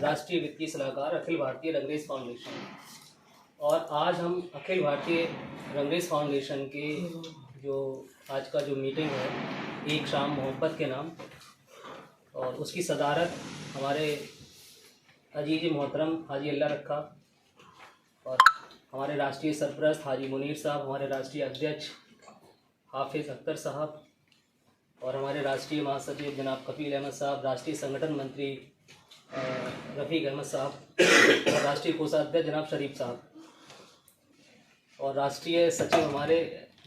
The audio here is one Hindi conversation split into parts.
राष्ट्रीय वित्तीय सलाहकार अखिल भारतीय रंगरेज फाउंडेशन। और आज हम अखिल भारतीय रंगरेज फाउंडेशन के जो आज का जो मीटिंग है, एक शाम मोहब्बत के नाम, और उसकी सदारत हमारे अजीज मोहतरम हाजी अल्लाह रखा और हमारे राष्ट्रीय सरपरस्त हाजी मुनीर साहब, हमारे राष्ट्रीय अध्यक्ष हाफिज़ अख्तर साहब और हमारे राष्ट्रीय महासचिव जनाब कफील अहमद साहब, राष्ट्रीय संगठन मंत्री रफ़ीक अहमद साहब और राष्ट्रीय कोषाध्यक्ष जनाब शरीफ साहब और राष्ट्रीय सचिव हमारे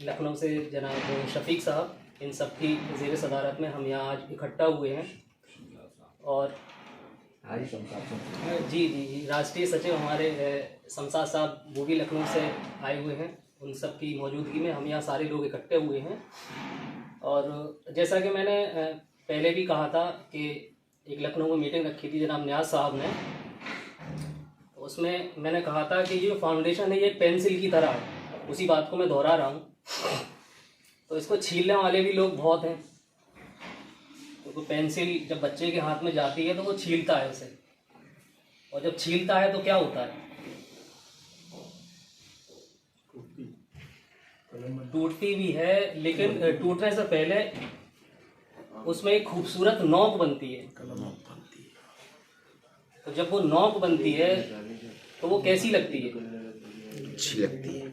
लखनऊ से जनाब शफीक साहब, इन सब की ज़ेर सदारत में हम यहाँ आज इकट्ठा हुए हैं। और जी राष्ट्रीय सचिव हमारे शमशाद साहब वो भी लखनऊ से आए हुए हैं, उन सब की मौजूदगी में हम यहाँ सारे लोग इकट्ठे हुए हैं। और जैसा कि मैंने पहले भी कहा था कि एक लखनऊ में मीटिंग रखी थी जनाब न्याज साहब ने, उसमें मैंने कहा था कि ये जो फाउंडेशन है ये एक पेंसिल की तरह है, उसी बात को मैं दोहरा रहा हूँ। तो इसको छीलने वाले भी लोग बहुत हैं, तो पेंसिल जब बच्चे के हाथ में जाती है तो वो छीलता है उसे, और जब छीलता है तो क्या होता है, टूटती भी है, लेकिन टूटने से पहले उसमें एक खूबसूरत नोक बनती है। तो जब वो नोक बनती है तो वो कैसी लगती है?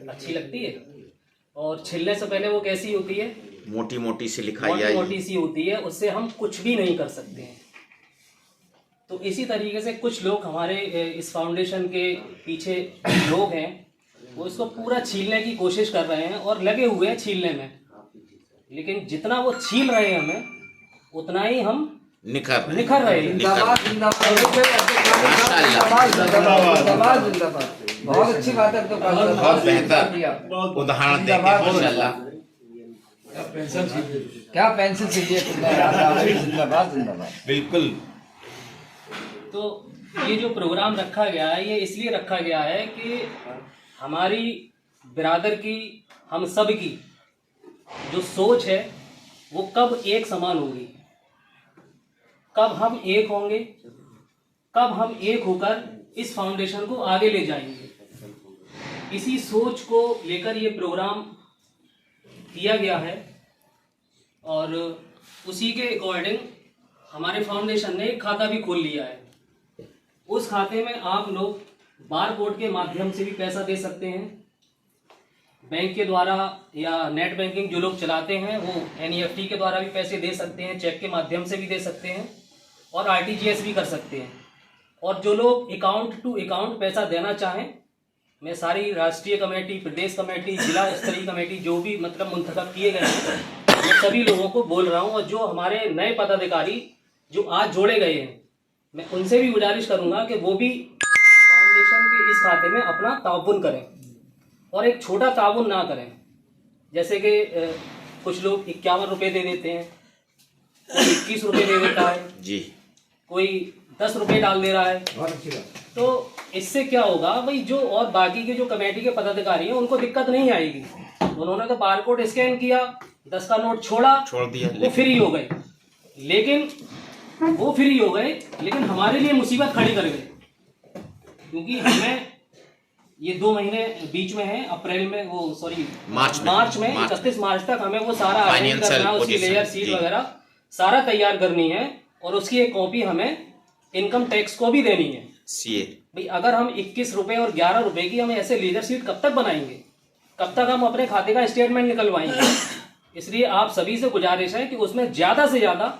अच्छी लगती है। और छिलने से पहले वो कैसी होती है? मोटी मोटी सी लिखाई मोटी सी होती है, उससे हम कुछ भी नहीं कर सकते हैं। तो इसी तरीके से कुछ लोग हमारे इस फाउंडेशन के पीछे लोग हैं, वो इसको पूरा छीलने की कोशिश कर रहे हैं और लगे हुए हैं छीलने में, लेकिन जितना वो छील रहे हैं हमें उतना ही हम निखर रहे हैं। बहुत अच्छी बात है, तो बहुत बेहतर उदाहरण देके माशाल्लाह। क्या पेंसिल सीखी है, जिंदाबाद जिंदाबाद। बिल्कुल। तो ये जो प्रोग्राम रखा गया है ये इसलिए रखा गया है कि हमारी बिरादर की, हम सब की जो सोच है वो कब एक समान होगी, कब हम एक होंगे, कब हम एक होकर इस फाउंडेशन को आगे ले जाएंगे। इसी सोच को लेकर ये प्रोग्राम किया गया है और उसी के अकॉर्डिंग हमारे फाउंडेशन ने एक खाता भी खोल लिया है। उस खाते में आप लोग बार कोड के माध्यम से भी पैसा दे सकते हैं, बैंक के द्वारा या नेट बैंकिंग जो लोग चलाते हैं वो NEFT के द्वारा भी पैसे दे सकते हैं, चेक के माध्यम से भी दे सकते हैं और RTGS भी कर सकते हैं। और जो लोग अकाउंट टू अकाउंट पैसा देना चाहें, मैं सारी राष्ट्रीय कमेटी, प्रदेश कमेटी, जिला स्तरीय कमेटी जो भी मतलब मुंतखब किए गए हैं, मैं सभी लोगों को बोल रहा हूँ। और जो हमारे नए पदाधिकारी जो आज जोड़े गए हैं, मैं उनसे भी गुजारिश करूँगा कि वो भी फाउंडेशन के इस खाते में अपना ताउन करें और एक छोटा ताउन ना करें। जैसे कि कुछ लोग 51 रुपये दे देते हैं, कोई 21 रुपये दे देता है जी, कोई 10 रुपये डाल दे रहा है। तो इससे क्या होगा भाई, जो और बाकी के जो कमेटी के पदाधिकारी हैं उनको दिक्कत नहीं आएगी। उन्होंने तो बारकोड स्कैन किया, 10 का नोट छोड़ दिया, वो फ्री हो गए। लेकिन वो फ्री हो गए, लेकिन हमारे लिए मुसीबत खड़ी कर गए, क्योंकि हमें ये 2 महीने बीच में है, अप्रैल में वो सॉरी मार्च में 31 मार्च तक हमें वो सारा अरेंज करना, उसकी लेयर सीट वगैरह सारा तैयार करनी है और उसकी एक कॉपी हमें इनकम टैक्स को भी देनी है। भाई अगर हम 21 रुपए और 11 रुपए की हमें ऐसे लेजर सीट कब तक बनाएंगे, कब तक हम अपने खाते का स्टेटमेंट निकलवाएंगे। इसलिए आप सभी से गुजारिश है कि उसमें ज्यादा से ज्यादा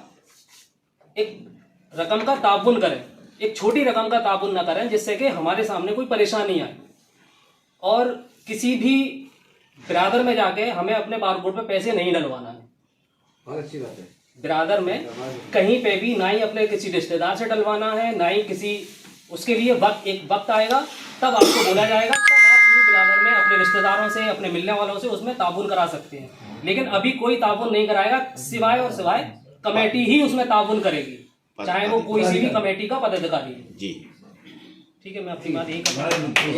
एक रकम का ताउन करें, एक छोटी रकम का ताउन ना करें, जिससे कि हमारे सामने कोई परेशानी आए। और किसी भी बिरादर में जाके हमें अपने बारकोड पे पैसे नहीं डलवाना है। बहुत अच्छी बात है। बिरादर में कहीं पे भी ना ही अपने किसी रिश्तेदार से डलवाना है, ना ही किसी, उसके लिए एक वक्त आएगा तब आपको बोला जाएगा, तब आप अपनी बिरादर में अपने रिश्तेदारों से, अपने मिलने वालों से उसमें ताउन करा सकते हैं। लेकिन अभी कोई ताउन नहीं कराएगा, सिवाय और सिवाय कमेटी ही उसमें ताउन करेगी, चाहे वो कोई सी भी कमेटी का पदाधिकारी है। जी ठीक है, मैं अपनी बात यही कर रहा हूँ।